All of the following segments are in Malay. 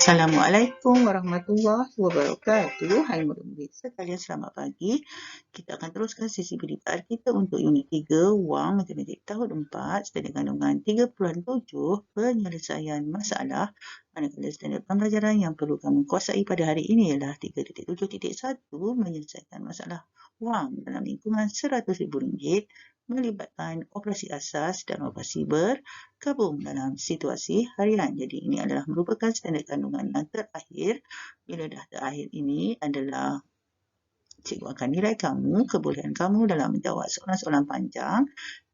Assalamualaikum warahmatullahi wabarakatuh. Hai murid-murid sekalian, selamat pagi. Kita akan teruskan sesi pendidikan kita untuk unit 3, Wang Matematik tahun 4, standard kandungan 3.7, penyelesaian masalah. Manakala standard pembelajaran yang perlu kamu kuasai pada hari ini ialah 3.7.1, menyelesaikan masalah wang dalam lingkungan RM100,000 melibatkan operasi asas dan operasi bergabung dalam situasi harian. Jadi ini adalah merupakan standard kandungan yang terakhir. Bila dah terakhir ini adalah cikgu akan nilai kamu, kebolehan kamu dalam menjawab soalan-soalan panjang,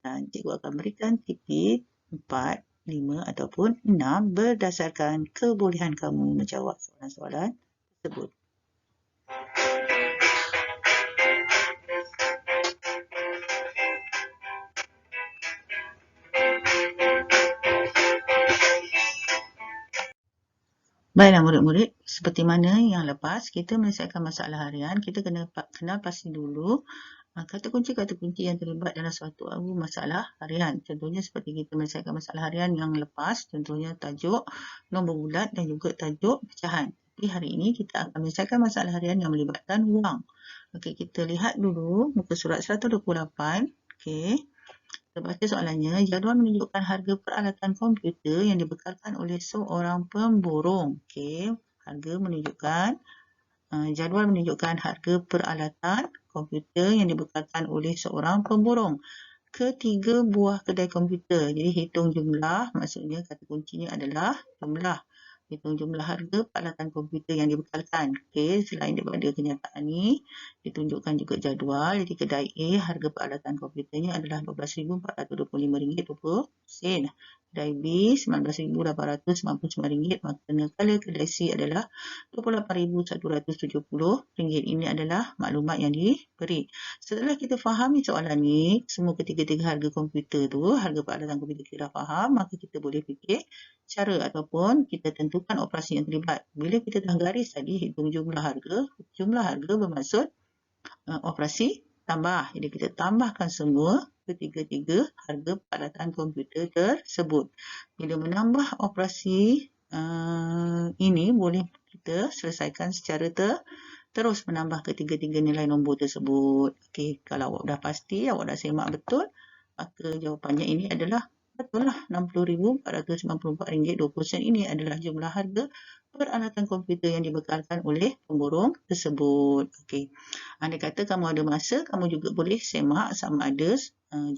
dan cikgu akan berikan titik 4, 5 ataupun 6 berdasarkan kebolehan kamu menjawab soalan-soalan tersebut. Baiklah murid-murid, seperti mana yang lepas kita menyelesaikan masalah harian, kita kena kenal pasti dulu kata kunci yang terlibat dalam suatu masalah harian. Contohnya seperti kita menyelesaikan masalah harian yang lepas, contohnya tajuk, nombor bulat dan juga tajuk pecahan. Tapi hari ini kita akan menyelesaikan masalah harian yang melibatkan wang. Okey, kita lihat dulu muka surat 128. Okey. Kita baca soalannya. Jadual menunjukkan harga peralatan komputer yang dibekalkan oleh seorang pemborong. Okey, jadual menunjukkan harga peralatan komputer yang dibekalkan oleh seorang pemborong ke 3 buah kedai komputer. Jadi hitung jumlah, maksudnya kata kuncinya adalah jumlah. Hitung jumlah harga peralatan komputer yang dibekalkan. Okey, selain daripada kenyataan ni, ditunjukkan juga jadual. Jadi kedai A, harga peralatan komputernya adalah RM12,425.20. Kedai B, RM19,899. Manakala kedai C adalah RM28,170. Ini adalah maklumat yang diberi. Setelah kita fahami soalan ni, semua ketiga-tiga harga komputer tu, harga peralatan komputer kita dah faham, maka kita boleh fikir cara ataupun kita tentukan operasi yang terlibat. Bila kita dah garis tadi, hitung jumlah harga bermaksud operasi tambah. Jadi kita tambahkan semua ketiga-tiga harga peralatan komputer tersebut. Bila menambah operasi ini, boleh kita selesaikan secara terus menambah ketiga-tiga nilai nombor tersebut. Okey, kalau awak dah pasti, awak dah semak betul, maka jawapannya ini adalah betul lah, RM60,494.20. Ini adalah jumlah harga peralatan komputer yang dibekalkan oleh pemborong tersebut. Okey. Andai kata kamu ada masa, kamu juga boleh semak sama ada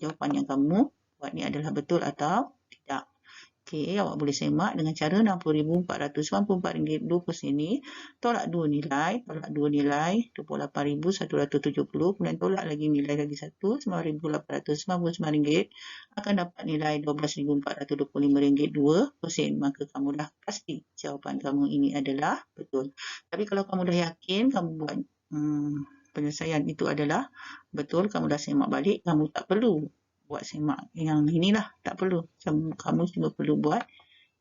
jawapan yang kamu buat ni adalah betul atau tidak. Okey, awak boleh semak dengan cara RM60,494.20 ni. Tolak 2 nilai, RM28,170, kemudian tolak lagi nilai lagi satu, RM9,899, akan dapat nilai RM12,425.20. Maka kamu dah pasti jawapan kamu ini adalah betul. Tapi kalau kamu dah yakin kamu buat penyelesaian itu adalah betul, kamu dah semak balik, kamu tak perlu buat semak yang inilah, tak perlu. Kamu cuma perlu buat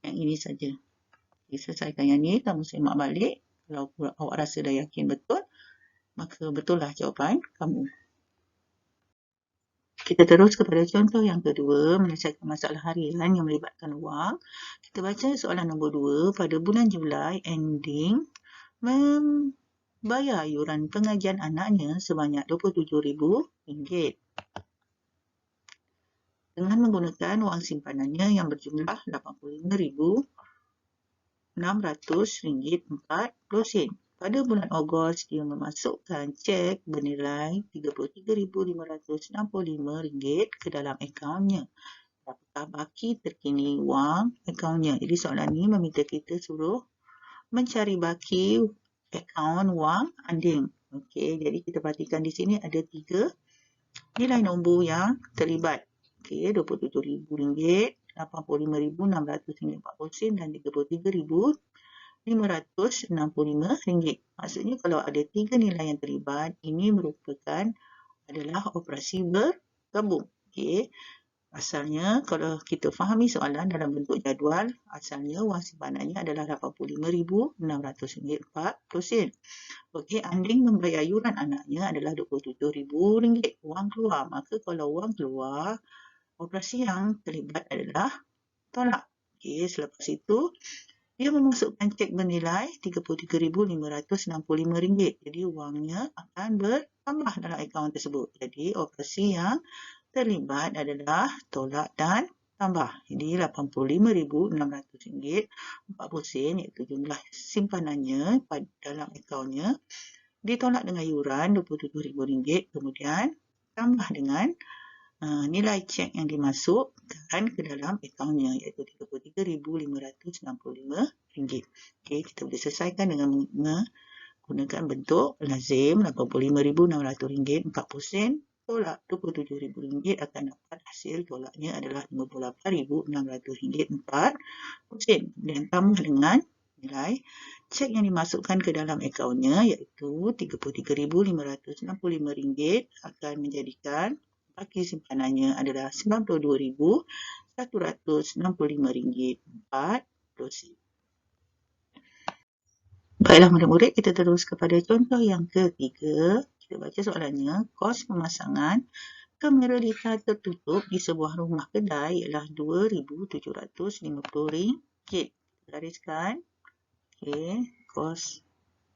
yang ini saja. Selesaikan yang ni, kamu semak balik. Kalau awak rasa dah yakin betul, maka betul lah jawapan kamu. Kita terus kepada contoh yang kedua, menyelesaikan masalah harian yang melibatkan wang. Kita baca soalan nombor 2. Pada bulan Julai, Ending membayar yuran pengajian anaknya sebanyak RM27,000 dengan menggunakan wang simpanannya yang berjumlah RM85,600.40. Pada bulan Ogos, dia memasukkan cek bernilai RM33,565 ke dalam akaunnya. Apakah baki terkini wang akaunnya? Jadi soalan ni meminta kita suruh mencari baki akaun wang Anding. Okey, jadi kita perhatikan di sini ada 3 nilai nombor yang terlibat. Okey, RM27,000, RM85,600.40 dan RM33,565. Maksudnya kalau ada 3 nilai yang terlibat, ini merupakan adalah operasi bergabung. Okey. Asalnya, kalau kita fahami soalan dalam bentuk jadual, asalnya wang simpanannya adalah RM85,600.40. Okey, Anding membayar yuran anaknya adalah RM27,000 wang keluar. Maka kalau wang keluar, operasi yang terlibat adalah tolak. Okey, selepas itu Dia memasukkan cek bernilai RM33,565. Jadi wangnya akan bertambah dalam akaun tersebut. Jadi operasi yang terlibat adalah tolak dan tambah. Jadi RM85,600.40 iaitu jumlah simpanannya dalam akaunnya ditolak dengan yuran RM27,000, kemudian tambah dengan nilai cek yang dimasukkan ke dalam akaunnya iaitu RM33,565. Okey, kita boleh selesaikan dengan menggunakan bentuk lazim RM85,600.40 tolak RM27,000 akan dapat hasil tolaknya adalah RM58,600.40 dan tambah dengan nilai cek yang dimasukkan ke dalam akaunnya iaitu RM33,565 akan menjadikan baki simpanannya adalah RM92,165.40. Baiklah murid-murid, kita terus kepada contoh yang ketiga. Kita baca soalannya. Kos pemasangan kamera litar tertutup di sebuah rumah kedai ialah RM2,750. Gariskan. Okey, kos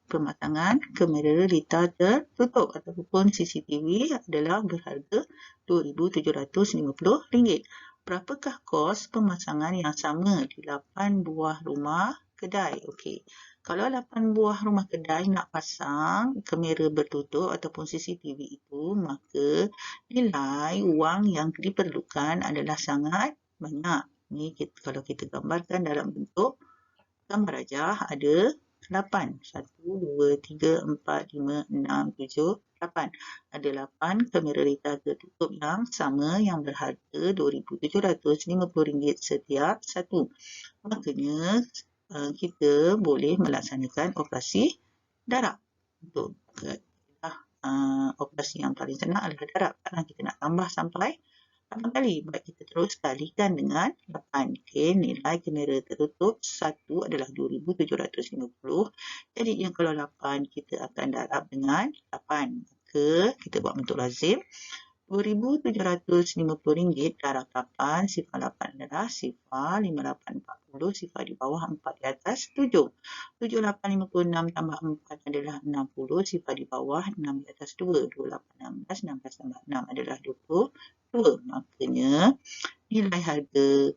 pemasangan kamera litar tertutup ataupun CCTV adalah berharga RM2,750. Berapakah kos pemasangan yang sama di 8 buah rumah kedai? Okey. Kalau 8 buah rumah kedai nak pasang kamera bertutup ataupun CCTV itu, maka nilai wang yang diperlukan adalah sangat banyak. Ni kalau kita gambarkan dalam bentuk gambar rajah ada 8. 1, 2, 3, 4, 5, 6, 7, 8. Ada 8 kamera litar tertutup yang sama yang berharga RM2,750 setiap satu. Makanya kita boleh melaksanakan operasi darab. Untuk operasi yang paling senang adalah darab. Karena kita nak tambah sampai 8 kali. Baik, kita terus kalikan dengan 8. Okey, nilai kamera tertutup 1 adalah RM2,750. Jadi yang kalau 8 kita akan darab dengan 8. Maka kita buat bentuk lazim. RM2,750 darab 8, sifar 8 adalah sifar 5840, sifar di bawah 4 di atas 7. 7856 tambah 4 adalah 60, sifar di bawah 6 di atas 2. 2816, 16 tambah 6 adalah 22. Makanya nilai harga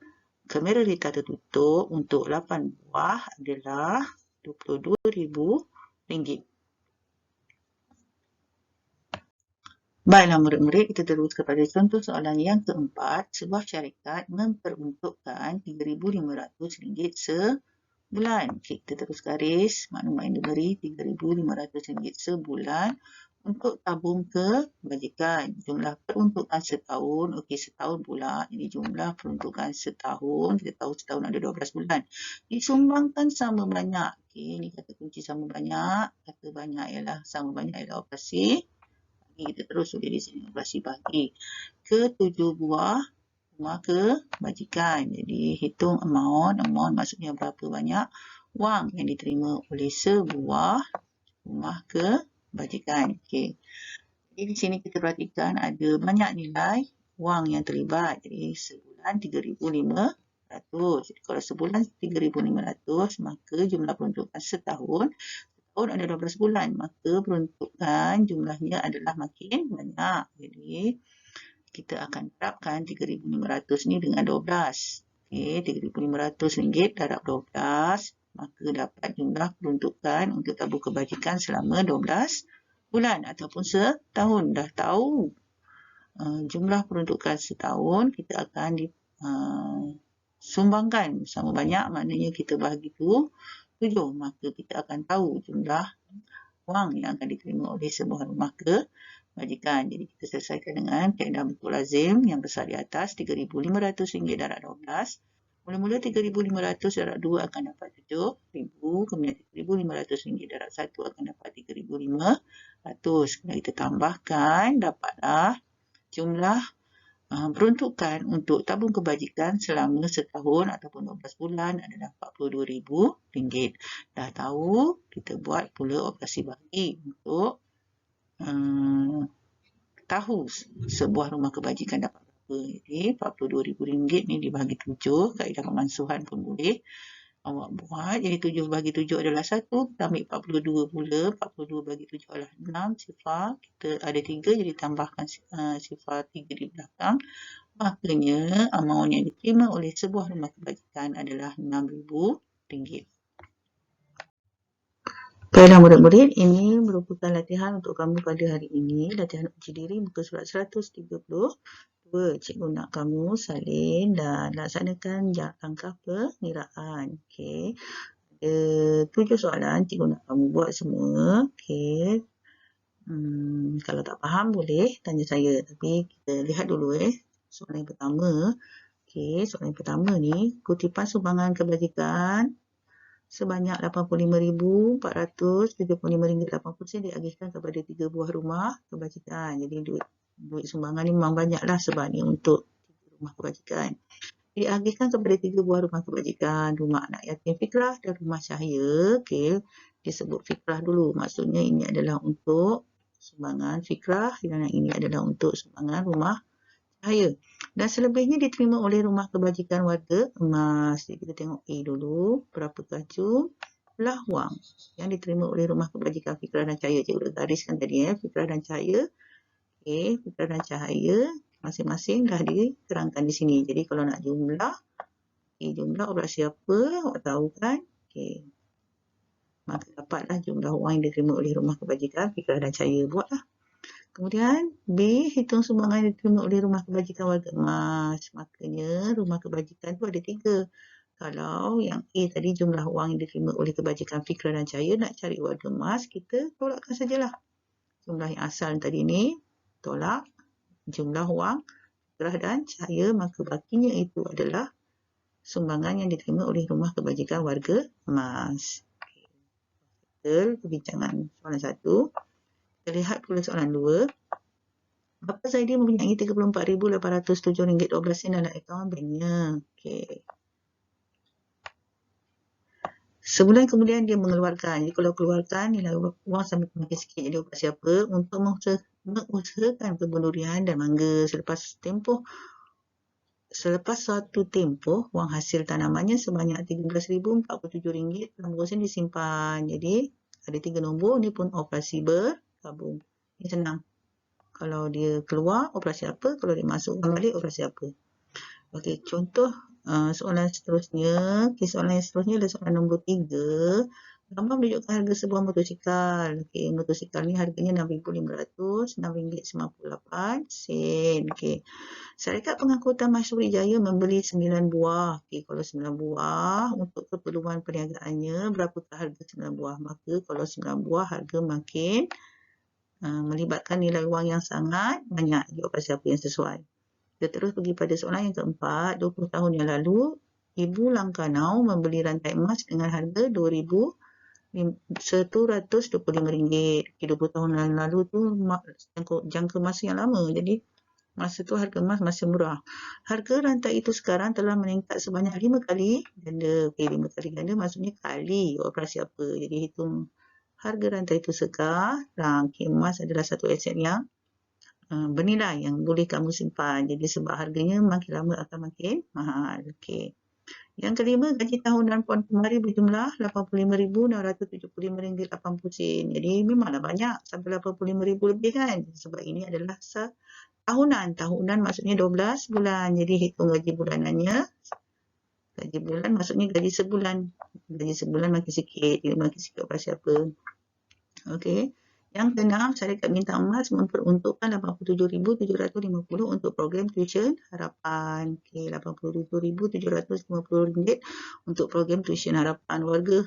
kamera litar tertutup untuk 8 buah adalah RM22,000. Baiklah murid-murid, kita terus kepada contoh soalan yang keempat. Sebuah syarikat memperuntukkan RM3,500 sebulan. Kita terus garis maklumat yang diberi RM3,500 sebulan untuk tabung kebajikan. Jumlah peruntukan setahun, okey setahun pula. Jadi jumlah peruntukan setahun, kita tahu setahun ada 12 bulan. Disumbangkan sama banyak. Okey, ini kata kunci sama banyak. Kata banyak ialah sama banyak ialah operasi. Kita terus tulis di sini operasi bagi ke 7 buah rumah kebajikan. Jadi hitung amount maksudnya berapa banyak wang yang diterima oleh sebuah rumah kebajikan. Okey. Jadi di sini kita perhatikan ada banyak nilai wang yang terlibat. Jadi sebulan RM3,500. Jadi kalau sebulan RM3,500, maka jumlah peruntukan setahun ada 12 bulan, maka peruntukan jumlahnya adalah makin banyak. Jadi kita akan terapkan RM3,500 ni dengan 12. Okey, RM3,500 darab 12, maka dapat jumlah peruntukan untuk tabung kebajikan selama 12 bulan ataupun setahun. Dah tahu jumlah peruntukan setahun, kita akan sumbangkan sama banyak, maknanya kita bahagi 7, maka kita akan tahu jumlah wang yang akan diterima oleh sebuah rumah kebajikan. Jadi kita selesaikan dengan kaedah bentuk lazim yang besar di atas, RM3,500 darab 12. Mula-mula RM3,500 darab 2 akan dapat RM7,000, kemudian RM3,500 darab 1 akan dapat RM3,500. Kalau kita tambahkan, dapatlah jumlah peruntukan untuk tabung kebajikan selama setahun ataupun 12 bulan adalah RM42,000. Dah tahu, kita buat pula operasi bagi untuk tahu sebuah rumah kebajikan dapat berapa. Jadi RM42,000 ni dibagi 7, kaedah pemansuhan pun boleh. awak buat. Jadi 7 bagi 7 adalah 1. Kita ambil 42 pula. 42 bagi 7 adalah 6 sifar. Kita ada 3, jadi tambahkan sifar 3 di belakang. Maknanya amaun yang diterima oleh sebuah rumah kebajikan adalah RM6,000. Baiklah murid-murid, ini merupakan latihan untuk kamu pada hari ini. Latihan uji diri muka surat 132. Cikgu nak kamu salin dan laksanakan langkah pengiraan. Okey. Ada 7 soalan cikgu nak kamu buat semua. Okey. Kalau tak faham boleh tanya saya. Tapi kita lihat dulu soalan yang pertama. Okey, soalan yang pertama ni, kutipan sumbangan kebajikan sebanyak RM85,475.80 diagihkan kepada 3 buah rumah kebajikan. Jadi duit sumbangan ni memang banyaklah sebab ni untuk 3 rumah kebajikan. Diagihkan kepada 3 buah rumah kebajikan, rumah anak yatim fikrah dan rumah cahaya. Okey, disebut fikrah dulu. Maksudnya ini adalah untuk sumbangan fikrah dan ini adalah untuk sumbangan rumah cahaya. Dan selebihnya diterima oleh rumah kebajikan warga emas. Jadi kita tengok A dulu. Berapakah jumlah wang yang diterima oleh rumah kebajikan fikrah dan cahaya? Cikgu gariskan tadi fikrah dan cahaya. Okey, fikrah dan cahaya masing-masing dah diterangkan di sini. Jadi kalau nak jumlah, jumlah operasi apa? Awak tahu kan? Okey. Maka dapatlah jumlah wang yang diterima oleh rumah kebajikan fikrah dan cahaya. Buatlah. Kemudian B, hitung sumbangan yang diterima oleh rumah kebajikan warga emas. Maknanya rumah kebajikan tu ada 3. Kalau yang A tadi jumlah wang yang diterima oleh kebajikan fikrah dan cahaya, nak cari warga emas, kita tolakkan sajalah. Jumlah yang asal tadi ni, tolak jumlah wang fikrah dan cahaya, maka bakinya itu adalah sumbangan yang diterima oleh rumah kebajikan warga emas. Betul, perbincangan soalan 1. Kita lihat pula soalan 2. Bapa Zaidi mempunyai RM34,807.12 dalam akaun banknya. Okey. Sebulan kemudian dia mengeluarkan. Jadi kalau keluarkan nilai wang sampai makin sikit. Jadi operasi apa? Untuk mengusahakan kebun dan mangga selepas suatu tempoh, wang hasil tanamannya sebanyak RM13,047 dalam kursen disimpan. Jadi ada 3 nombor. Ni pun operasi bergabung. Ini senang. Kalau dia keluar, operasi apa? Kalau dia masuk balik, operasi apa? Okey, contoh soalan seterusnya. Okey, soalan yang seterusnya adalah soalan nombor 3. Gambar menunjukkan harga sebuah motosikal. Okey, motosikal ni harganya RM6,500, RM6.98. Okey. Syarikat Pengangkutan Mahsuri Jaya membeli 9 buah. Okey, kalau 9 buah untuk keperluan perniagaannya, berapakah harga 9 buah? Maka kalau 9 buah harga makin melibatkan nilai wang yang sangat banyak. Jadi operasi apa yang sesuai? Kita terus pergi pada soalan yang keempat. 20 tahun yang lalu, Ibu Langkanau membeli rantai emas dengan harga RM125. 20 tahun yang lalu tu jangka masa yang lama. Jadi masa tu harga emas masih murah. Harga rantai itu sekarang telah meningkat sebanyak 5 kali ganda. Okey, 5 kali ganda maksudnya kali operasi apa. Jadi hitung harga rantai itu sekarang. Emas adalah satu aset yang bernilai yang boleh kamu simpan. Jadi sebab harganya makin lama akan makin mahal. Okey. Yang kelima, gaji tahunan Puan Kumari berjumlah RM85,675.80. Jadi memanglah banyak sampai RM85,000 lebih kan. Sebab ini adalah tahunan. Tahunan maksudnya 12 bulan. Jadi hitung gaji bulanannya. Gaji bulan maksudnya gaji sebulan. Gaji sebulan makin sikit. Jadi makin sikit operasi apa. Okey. Yang keenam, syarikat Bintang Emas memperuntukkan RM87,750 untuk program tuition harapan. Okey, RM87,750 untuk program tuition harapan warga.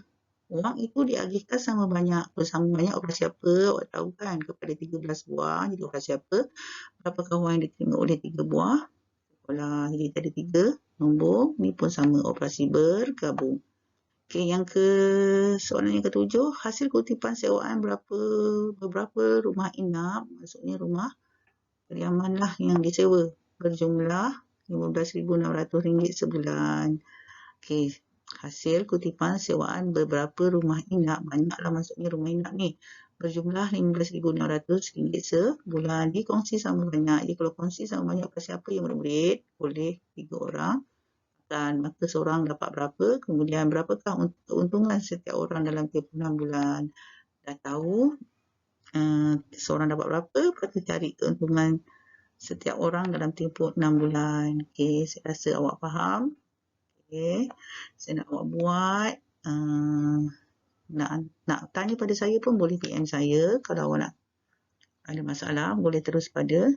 Wang itu diagihkan sama banyak. Sama banyak operasi apa? Awak tahu kan, kepada 13 buah. Jadi operasi apa? Berapakah wang yang diterima oleh 3 buah? Sekolah. Jadi ada 3 nombor. Ni pun sama operasi bergabung. Okey, soalan yang ketujuh, hasil kutipan sewaan beberapa rumah inap, maksudnya rumah kediaman lah yang disewa, berjumlah RM15,600 sebulan. Okey, hasil kutipan sewaan beberapa rumah inap, banyaklah maksudnya rumah inap ni, berjumlah RM15,600 sebulan, dikongsi sama banyak. Jadi kalau kongsi sama banyak, pasal apa yang murid-murid? Boleh 3 orang bulan, maka seorang dapat berapa, kemudian berapakah keuntungan setiap orang dalam 36 bulan. Dah tahu seorang dapat berapa, lepas tu cari keuntungan setiap orang dalam tempoh 6 bulan. Okey, saya rasa awak faham. Okey, saya nak awak buat. Nak tanya pada saya pun boleh PM saya. Kalau awak nak ada masalah, boleh terus pada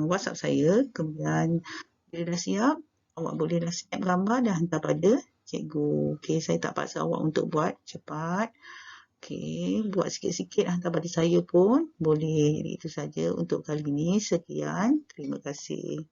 WhatsApp saya. Kemudian bila dah siap, awak boleh dah snap gambar dan hantar pada cikgu. Okey, saya tak paksa awak untuk buat cepat. Okey, buat sikit-sikit hantar pada saya pun boleh. Jadi itu saja untuk kali ini. Sekian. Terima kasih.